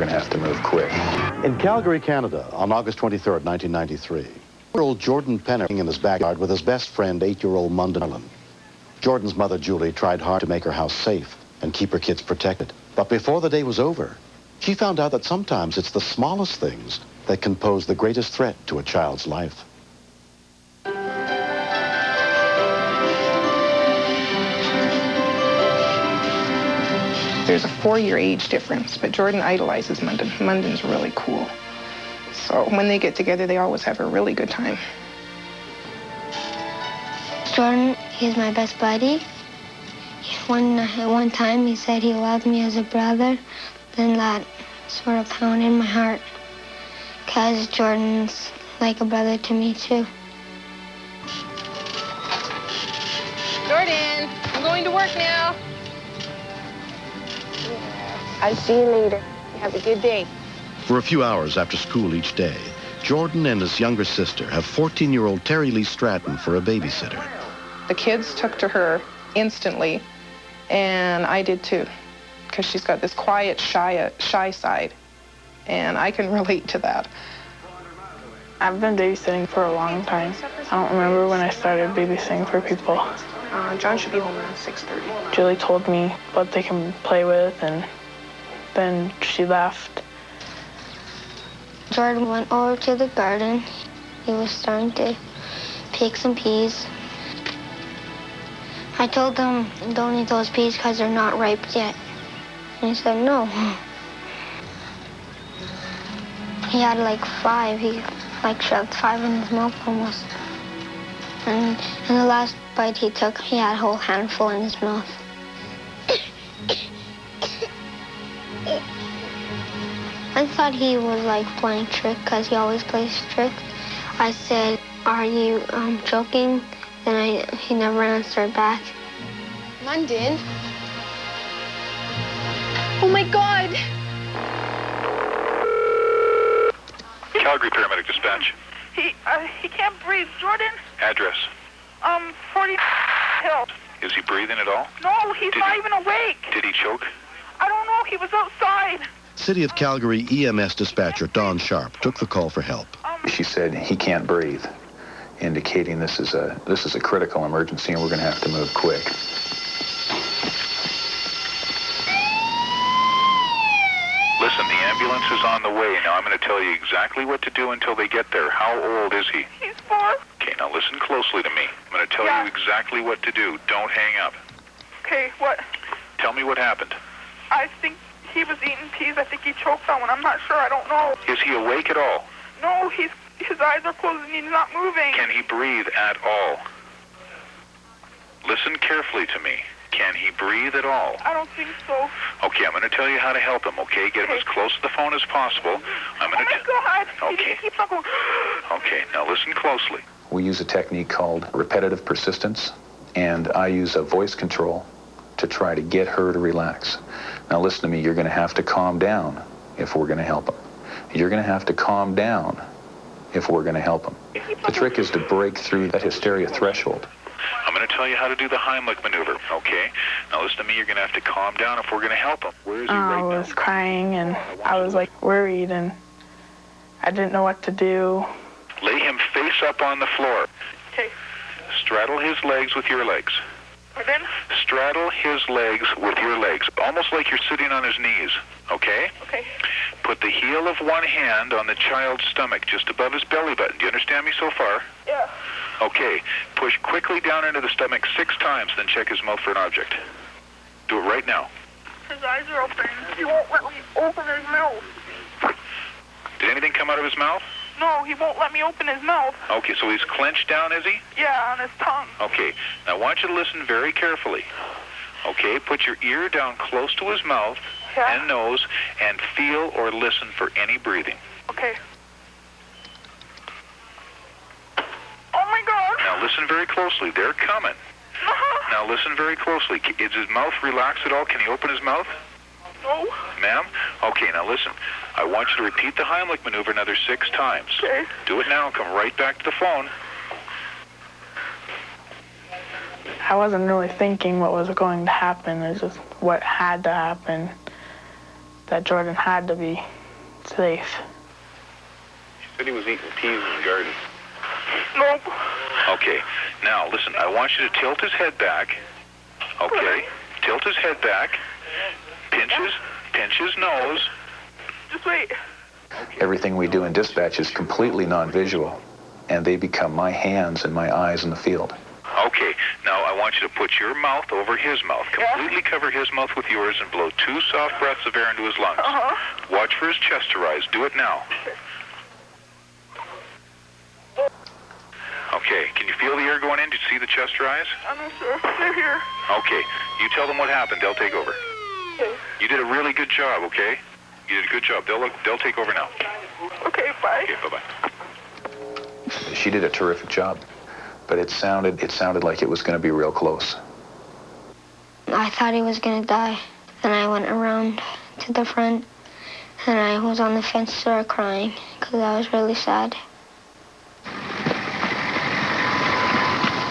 going to have to move quick. In Calgary, Canada, on August 23rd, 1993, 4-year-old Jordan Penner in his backyard with his best friend, 8-year-old Munden. Jordan's mother, Julie, tried hard to make her house safe and keep her kids protected. But before the day was over, she found out that sometimes it's the smallest things that can pose the greatest threat to a child's life. There's a 4-year age difference, but Jordan idolizes Munden. Munden's really cool. So when they get together, they always have a really good time. Jordan, he's my best buddy. One time he said he loved me as a brother, then that sort of pounded in my heart, because Jordan's like a brother to me too. Jordan, I'm going to work now. I'll see you later. Have a good day. For a few hours after school each day, Jordan and his younger sister have 14-year-old Terry Lee Stratton for a babysitter. The kids took to her instantly, and I did too, because she's got this quiet, shy side, and I can relate to that. I've been babysitting for a long time. I don't remember when I started babysitting for people. John should be home around 6:30. Julie told me what they can play with, and then she left. Jordan went over to the garden. He was starting to pick some peas. I told him, don't eat those peas because they're not ripe yet. And he said, no. He had like 5. He shoved 5 in his mouth almost. And in the last bite he took, he had a whole handful in his mouth. I thought he was like playing trick because he always plays tricks. I said, are you joking? Then he never answered back. Munden? Oh my God! Calgary Paramedic Dispatch. He can't breathe. Jordan? Address. 40 Hill. Is he breathing at all? No, he's not even awake. Did he choke? I don't know. He was outside. City of Calgary EMS dispatcher Don Sharp took the call for help. She said he can't breathe, indicating this is a critical emergency and we're going to have to move quick. Listen, the ambulance is on the way. Now I'm going to tell you exactly what to do until they get there. How old is he? He's 4. Okay, now listen closely to me. I'm going to tell you exactly what to do. Don't hang up. Okay, what? Tell me what happened. I think he was eating peas. I think he choked on one. I'm not sure. I don't know. Is he awake at all? No, his eyes are closed and he's not moving. Can he breathe at all? Listen carefully to me. Can he breathe at all? I don't think so. Okay, I'm going to tell you how to help him, okay? Get him as close to the phone as possible. Oh my God. Okay. He keeps on going. Okay, now listen closely. We use a technique called repetitive persistence, and I use a voice control to try to get her to relax. Now listen to me, you're going to have to calm down if we're going to help him. You're going to have to calm down if we're going to help him. The trick is to break through that hysteria threshold. I'm going to tell you how to do the Heimlich maneuver, okay? Now listen to me, you're going to have to calm down if we're going to help him. Where is he right now? I was crying and I was like worried and I didn't know what to do. Lay him face up on the floor. Okay. Straddle his legs with your legs. Pardon? Straddle his legs with your legs, almost like you're sitting on his knees, okay? Okay. Put the heel of one hand on the child's stomach, just above his belly button. Do you understand me so far? Yeah. Okay. Push quickly down into the stomach 6 times, then check his mouth for an object. Do it right now. His eyes are open. He won't let me open his mouth. Did anything come out of his mouth? No, he won't let me open his mouth. Okay, so he's clenched down, is he? Yeah, on his tongue. Okay. Now I want you to listen very carefully. Okay, put your ear down close to his mouth and nose and feel or listen for any breathing. Okay. Oh my God. Now listen very closely. They're coming. Now listen very closely. Is his mouth relaxed at all? Can he open his mouth? No. Ma'am? Okay, now listen. I want you to repeat the Heimlich maneuver another 6 times. Okay. Do it now and come right back to the phone. I wasn't really thinking what was going to happen. It's just what had to happen. that Jordan had to be safe. She said he was eating peas in the garden. Nope. Okay, now listen, I want you to tilt his head back. Okay, tilt his head back. Pinch his nose. Just wait. Everything we do in dispatch is completely non-visual, and they become my hands and my eyes in the field. Okay, now I want you to put your mouth over his mouth. Completely cover his mouth with yours and blow 2 soft breaths of air into his lungs. Watch for his chest to rise. Do it now. Okay, can you feel the air going in? Did you see the chest rise? I'm not sure. They're here. Okay, you tell them what happened. They'll take over. Okay. You did a really good job, okay? You did a good job. They'll take over now. Okay, bye. Okay, bye-bye. She did a terrific job, but it sounded like it was going to be real close. I thought he was going to die. Then I went around to the front, and I was on the fence, started crying, because I was really sad.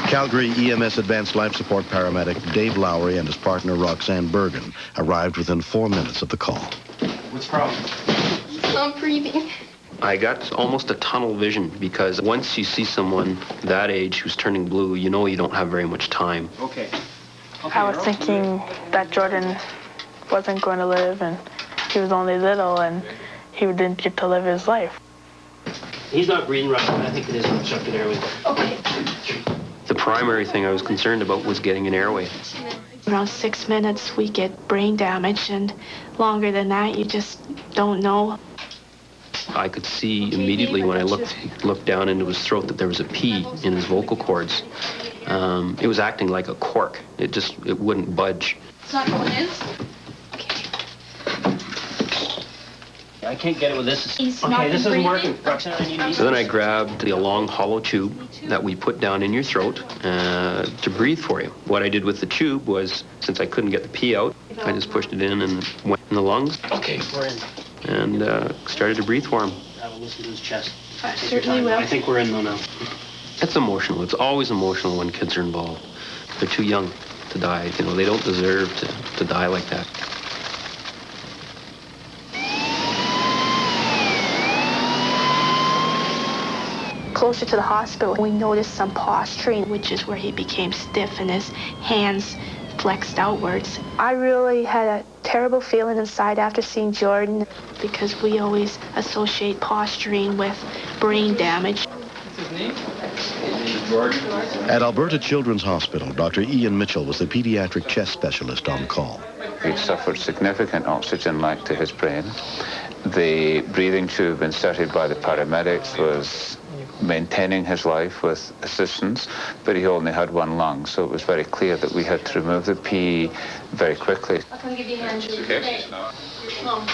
Calgary EMS Advanced Life Support paramedic Dave Lowry and his partner Roxanne Bergen arrived within 4 minutes of the call. What's the problem? Not breathing. I got almost a tunnel vision because once you see someone that age who's turning blue, you know you don't have very much time. Okay, I was thinking that Jordan wasn't going to live, and he was only little, and he didn't get to live his life. He's not breathing right. I think it is obstructed airway. Okay. The primary thing I was concerned about was getting an airway. Around 6 minutes, we get brain damage, and longer than that, you just don't know. I could see immediately when I looked down into his throat that there was a P in his vocal cords. It was acting like a cork. It wouldn't budge. It's not going in? I can't get it with this. Okay, this isn't working. Roxanne, I need to... So then I grabbed a long hollow tube that we put down in your throat to breathe for you. What I did with the tube was, since I couldn't get the pee out, I just pushed it in and went in the lungs. Okay, we're in. And started to breathe for him. Have a listen to his chest. I certainly will. I think we're in though now. It's emotional. It's always emotional when kids are involved. They're too young to die. You know, they don't deserve to die like that. Closer to the hospital, we noticed some posturing, which is where he became stiff and his hands flexed outwards. I really had a terrible feeling inside after seeing Jordan because we always associate posturing with brain damage. At Alberta Children's Hospital, Dr. Ian Mitchell was the pediatric chest specialist on call. He'd suffered significant oxygen lack to his brain. The breathing tube inserted by the paramedics was maintaining his life with assistance, but he only had one lung, so it was very clear that we had to remove the PE very quickly. I can give you a hand. Okay. No.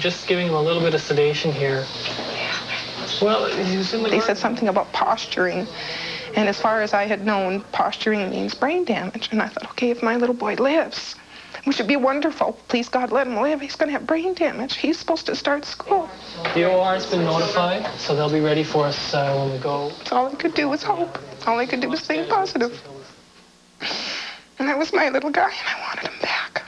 Just giving him a little bit of sedation here. Well, he was in the... They said something about posturing, and as far as I had known, posturing means brain damage, and I thought, okay, if my little boy lives, which would be wonderful. Please, God, let him live. He's going to have brain damage. He's supposed to start school. The OR's been notified, so they'll be ready for us when we go. All I could do was hope. All I could do was think positive. And that was my little guy, and I wanted him back.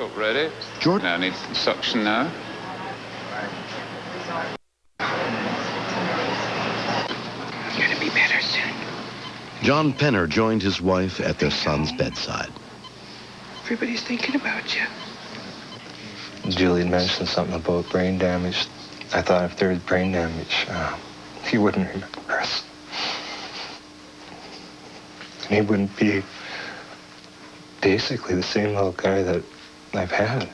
Oh, ready? Jordan. Now I need suction now. You're going to be better soon. John Penner joined his wife at their son's bedside. Everybody's thinking about you. Julie mentioned something about brain damage. I thought if there was brain damage, he wouldn't remember us. And he wouldn't be basically the same little guy that I've had.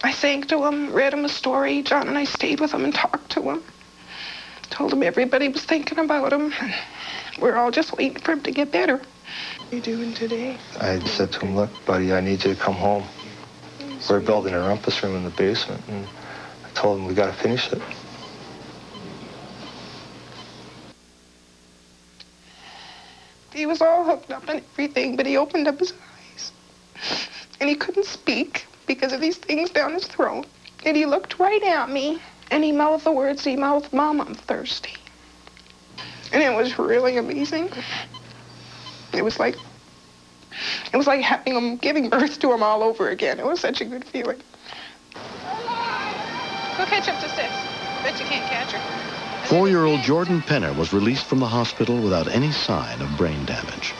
I sang to him, read him a story. John and I stayed with him and talked to him. Told him everybody was thinking about him. And we're all just waiting for him to get better. What are you doing today? I said to him, look, buddy, I need you to come home. We're building a rumpus room in the basement, and I told him we got to finish it. He was all hooked up and everything, but he opened up his eyes. And he couldn't speak because of these things down his throat. And he looked right at me, and he mouthed the words, he mouthed, Mom, I'm thirsty. And it was really amazing. It was like It was like giving birth to him all over again. It was such a good feeling. Go catch up to Sis. Bet you can't catch her. 4-year-old Jordan Penner was released from the hospital without any sign of brain damage.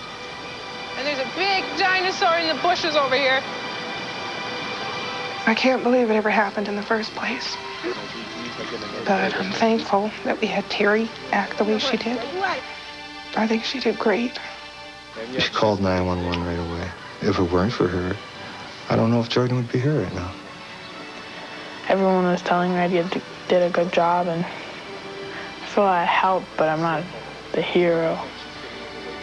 And there's a big dinosaur in the bushes over here. I can't believe it ever happened in the first place. But I'm thankful that we had Terry act the way she did. I think she did great. She called 911 right away. If it weren't for her, I don't know if Jordan would be here right now. Everyone was telling me I did a good job, and I feel I helped, but I'm not the hero.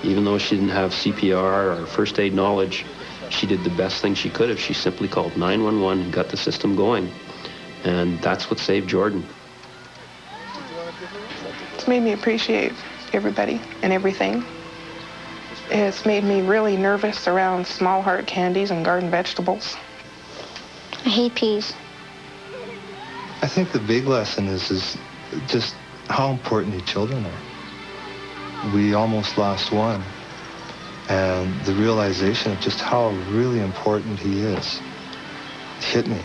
Even though she didn't have CPR or first aid knowledge, she did the best thing she could have. She simply called 911 and got the system going. And that's what saved Jordan. It's made me appreciate everybody and everything. It's made me really nervous around small heart candies and garden vegetables. I hate peas. I think the big lesson is just how important the children are. We almost lost one, and the realization of just how really important he is hit me.